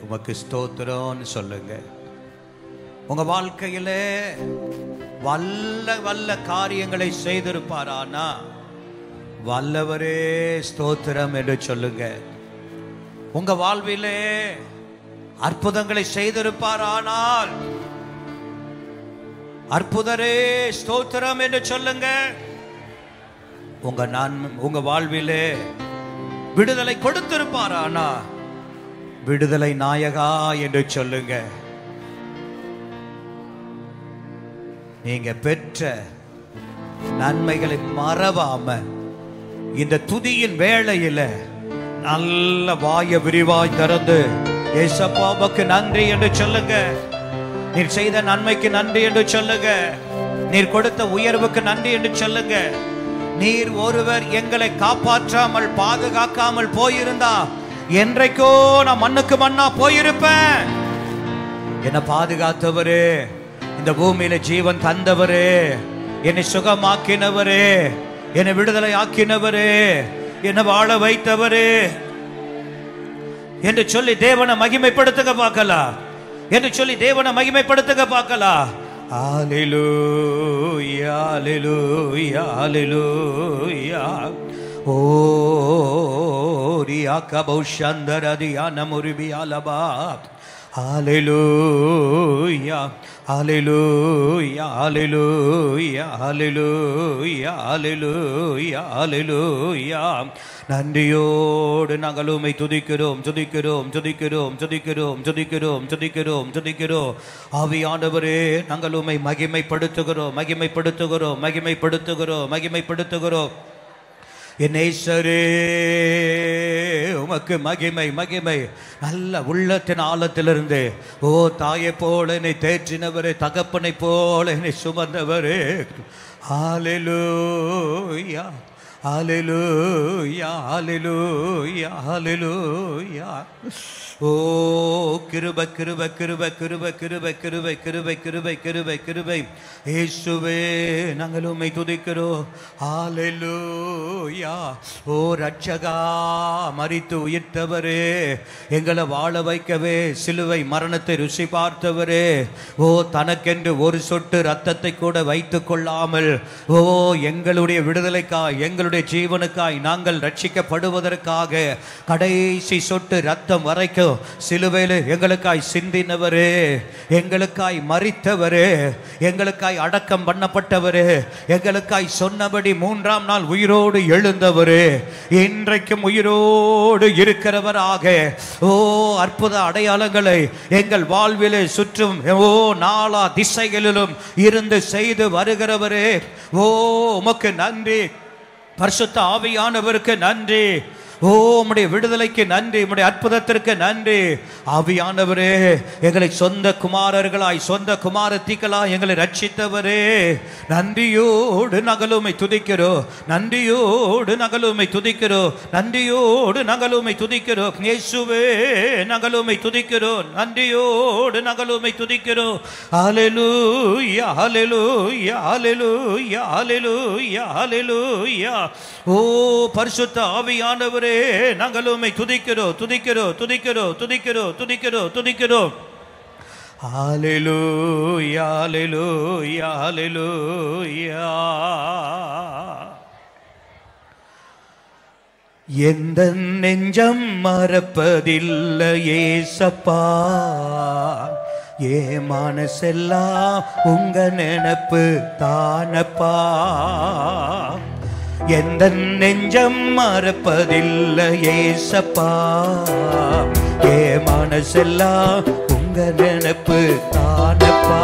உமக்கு ஸ்தோத்திரம்னு சொல்லுங்க. உங்க வாழ்க்கையில வல்ல வல்ல காரியங்களை செய்திருப்பாரானா, வல்லவரே ஸ்தோத்திரம் என்று சொல்லுங்க. உங்க வாழ்விலே அற்புதங்களை செய்திருப்பாரானால், அற்புதரே ஸ்தோத்திரம் என்று சொல்லுங்க. உங்க வாழ்விலே விடுதலை கொடுத்திருப்பாரானா, விடுதலை நாயகா என்று சொல்லுங்க. நீங்க பெற்ற நன்மைகளை மறவாம இந்த துதியின் வேளையில நல்ல வாய விரிவாய் திறந்து ஏசப்பாவுக்கு நன்றி என்று சொல்லுங்க. நீர் செய்த நன்மைக்கு நன்றி என்று சொல்லுங்க. நீர் கொடுத்த உயர்வுக்கு நன்றி என்று சொல்லுங்க. நீர் ஒருவர் எங்களை காப்பாற்றாமல் பாதுகாக்காமல் போயிருந்தா என்றைக்கோ நான் மண்ணுக்கு மண்ணா போயிருப்பேன். என்னை பாதுகாத்தவரே, இந்த பூமியில ஜீவன் தந்தவரே, என்னை சுகமாக்கினவரே, என்னை விடுதலை ஆக்கினவரே, என்னை வாழ வைத்தவரே என்று சொல்லி தேவனை மகிமைப்படுத்துக பார்க்கலாம். என்று சொல்லி தேவனை மகிமைப்படுத்துக பார்க்கலாம். ஹல்லேலூயா ஹல்லேலூயா ஹல்லேலூயா. ஓ ரியா கபௌஷந்தரதியான முரிபியாலபா. ஹல்லேலூயா ஹல்லேலூயா ஹல்லேலூயா ஹல்லேலூயா ஹல்லேலூயா ஹல்லேலூயா. நன்றியோடு நாங்கள் உம்மை துதிக்கிறோம் துதிக்கிறோம் துதிக்கிறோம் துதிக்கிறோம் துதிக்கிறோம் துதிக்கிறோம் துதிக்கிறோம். ஆவியானவரே, நாங்கள் உம்மை மகிமைப்படுத்துகிறோம் மகிமைப்படுத்துகிறோம் மகிமைப்படுத்துகிறோம் மகிமைப்படுத்துகிறோம். என் நேசரே, உமக்கு மகிமை மகிமை. நல்ல உள்ளத்தின் ஆழத்திலிருந்து, ஓ தாயை போல என்னை தேற்றினவரே, தகப்பனை போல என்னை சுமந்தவரே. ஹல்லேலூயா ஹல்லேலூயா ஹல்லேலூயா ஹல்லேலூயா. ஓ கிருபை கிருபை கிருபை கிருபை கிருபை கிருபை கிருபை கிருபை கிருபை கிருபை. இயேசுவே, நாங்கள் உம்மை துதிக்கிறோம். ஹல்லேலூயா. ஓ ரட்சகா, மரித்து உயிர்த்தவரே, எங்களை வாழ வைக்கவே சிலுவை மரணத்தை ருசி பார்த்தவரே, ஓ தனக்கென்று ஒரு சொட்டு ரத்தத்தை கூட வைத்து கொள்ளாமல், ஓ எங்களுடைய விடுதலைக்காய் எங்களுடைய ஜீவனுக்காய் நாங்கள் ரட்சிக்கப்படுவதற்காக கடைசி சொட்டு ரத்தம் வரைக்கும் சிலுவையில் எங்களுக்காய் சிந்தினவரே, எங்களுக்காய் மரித்தவரே, எங்களுக்காய் அடக்கம் பண்ணப்பட்டவரே, எங்களுக்காய் சொன்னபடி 3ஆம் நாள் உயிரோடு எழுந்தவரே, இன்றைக்கும் உயிரோடு இருக்கிறவராக, ஓ அற்புத அடையாளங்களை எங்கள் வாழ்விலே சுற்றும் ஓ நாலா திசைகளிலும் இருந்து செய்து வருகிறவரே, ஓ உமக்கு நன்றி. பரிசுத்த ஆவியானவருக்கு நன்றி. ஓ உம்முடைய விடுதலைக்கு நன்றி, உம்முடைய அற்புதத்திற்கு நன்றி. ஆவியானவரே, எங்களை சொந்த குமாரர்களாய் சொந்த குமாரத்திகளாய் எங்களை ரட்சித்தவரே, நன்றியோடு நகலுமை துதிக்கிறோம் நன்றியோடு நகலுமை துதிக்கிறோம் நன்றியோடு நகலுமை துதிக்கிறோம். இயேசுவே, நகலுமை துதிக்கிறோம் நன்றியோடு நகலுமை துதிக்கிறோம். ஹல்லேலூயா ஹல்லேலூயா ஹல்லேலூயா ஹல்லேலூயா ஹல்லேலூயா. ஓ பரிசுத்த ஆவியானவரே, நாங்கள் உம்மை துதிக்கிறோம் துதிக்கிறோம் துதிக்கிறோம் துதிக்கிறோம் துதிக்கிறோம் துதிக்கிறோம். ஹல்லேலூயா ஹல்லேலூயா ஹல்லேலூயா. எந்த நெஞ்சம் மறப்பதில்லை ஏசப்பா, ஏ மனசெல்லாம் உங்க நினைப்பு தானப்பா. எந்த நெஞ்சம் மறப்பதில்லை ஏசப்பா, ஏ மனசெல்லாம் உங்க நினைப்பு தானப்பா.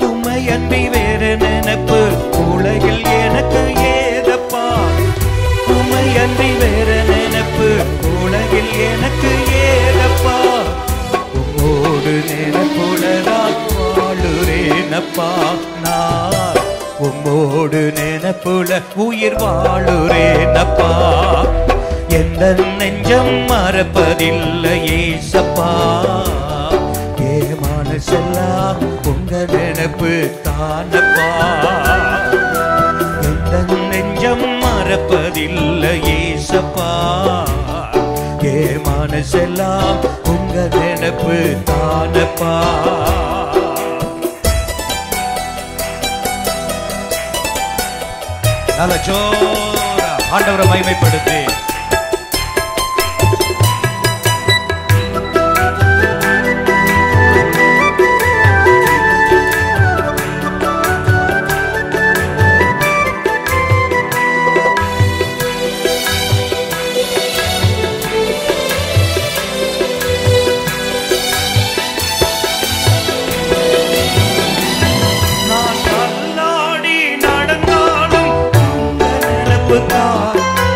உம்மையன்றி வேறு நினைப்பு உலகில் எனக்கு ஏதப்பா, உம்மையன்றி வேறு நினைப்பு உலகில் எனக்கு ஏதப்பா. உம்மோடு நினைப்புலதான் வாழுறேனப்பா நான், உம்மோடு நினைப்புல உயிர் வாழுறேனப்பா. எந்த நெஞ்சம் மறப்பதில்லை ஏசப்பா, ஏ மனசெல்லாம் உங்க நினைப்பு தானப்பா. எந்த நெஞ்சம் மறப்பதில்லை ஏசப்பா, ஏ மனசெல்லாம் உங்க நினைப்பு தானப்பா. நல்ல ஜோரா ஆண்டவரை மகிமைப்படுத்தி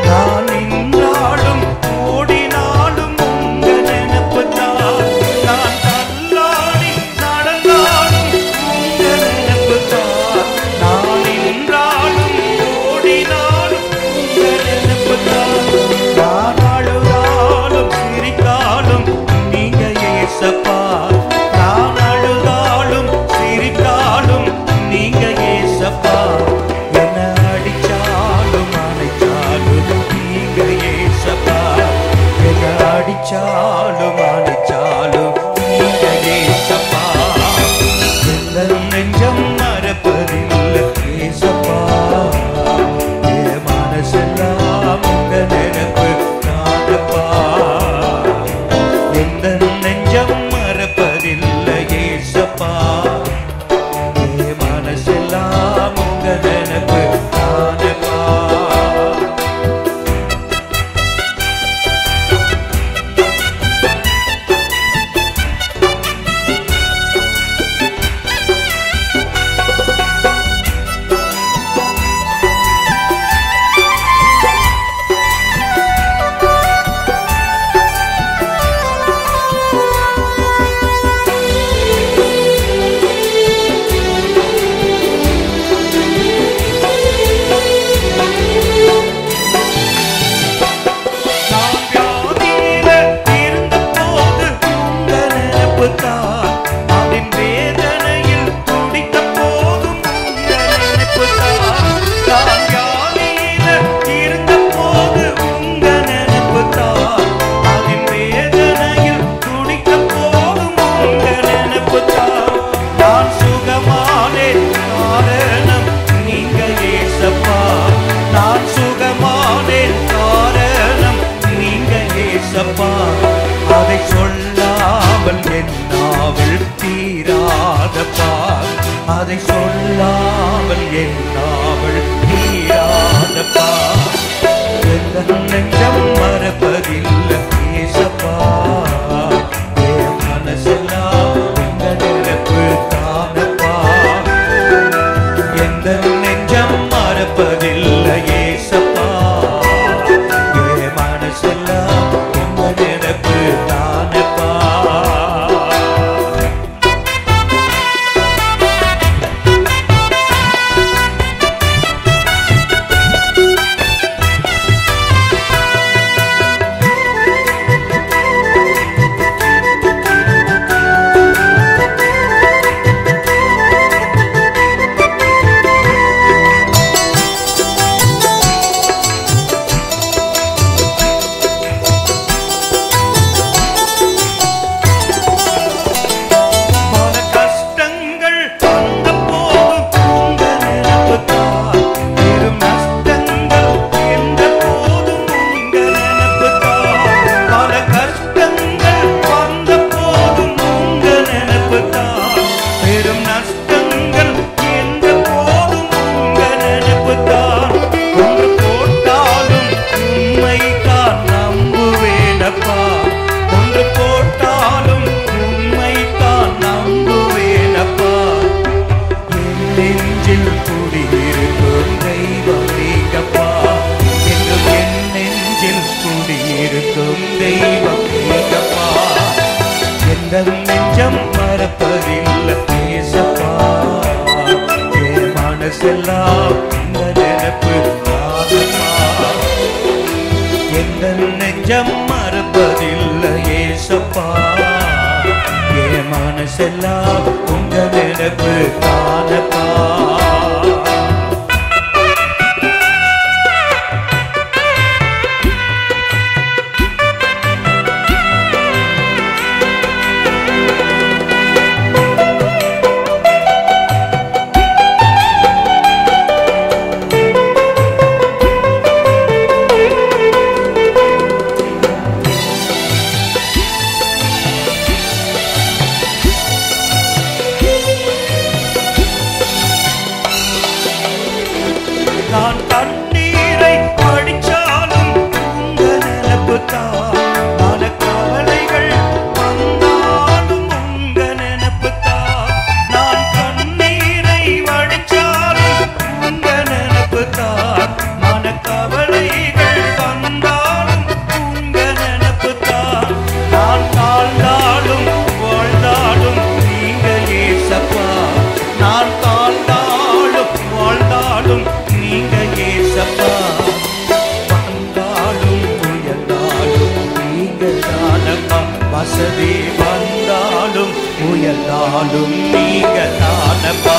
நான் நின்றாலும் ஓடினாலும் உங்க நினைப்புதான். நான் தள்ளாடி நடந்தாலும் உங்க நினைப்புதான். நான் நின்றாலும் அடிச்சாலும் அடிச்சாலும் நீங்க ஏசப்பா. எந்த நெஞ்சம் மறப்பதில்லை ஏசப்பா. என் மனசெல்லாம் உங்க நினைப்பு தானப்பா. எந்த நெஞ்சம் மறப்பதில்லை ஏசப்பா. என் மனசெல்லாம் உங்க நினைப்பு தானப்பா. அதை சொல்லாமல் என்னாவில் தீராதப்பா. அதை சொல்லாமல் என்னாவில் தீராதப்பா. எந்த நெஞ்சம் மறப்பதில்லை ஏசப்பா. என் மனசெல்லாம் உங்க நினைப்பு தானப்பா. எந்த நெஞ்சம் மறப்பதில்லை ஏசப்பா. என் மனசெல்லாம் உங்க நினைப்பு தானப்பா. நெஞ்சம் மறப்பதில்லை ஏசப்பா. என் மனசெல்லாம் உங்க நினைப்பு தானப்பா. எந்த நெஞ்சம் மறப்பதில்லை ஏசப்பா. என் மனசெல்லாம் உங்க நினைப்பு தானப்பா. நான் தண்ணீரை அடிச்சாலும் உங்க நினைப்பு தான். பல கவலைகள் வந்தாலும் உங்க நினைப்பு தான். நான் தண்ணீரை அடிச்சாலும் உங்க நினைப்பு தான். மன கவலைகள் வந்தாலும் உங்க நினைப்பு தான். நான் தாழ்ந்தாலும் வாழ்ந்தாலும் நீங்க ஏசப்பா. நான் தாழ்ந்தாலும் வாழ்ந்தாலும் நீங்க ஏசப்பா. வந்தாலும் உயர்ந்தாலும் நீங்க தானப்பா. வசதி வந்தாலும் உயர்ந்தாலும் நீங்க தானப்பா.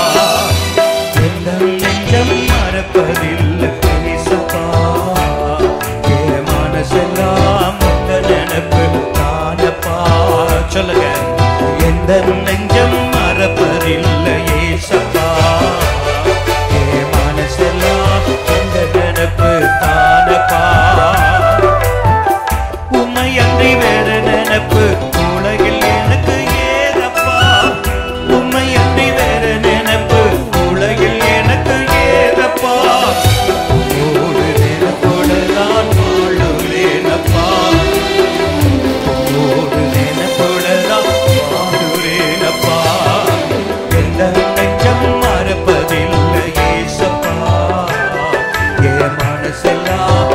எந்த நெஞ்சம் மறப்பதில்லை ஏசப்பா. என் மனசெல்லாம் உங்க நினைப்பு செல்லா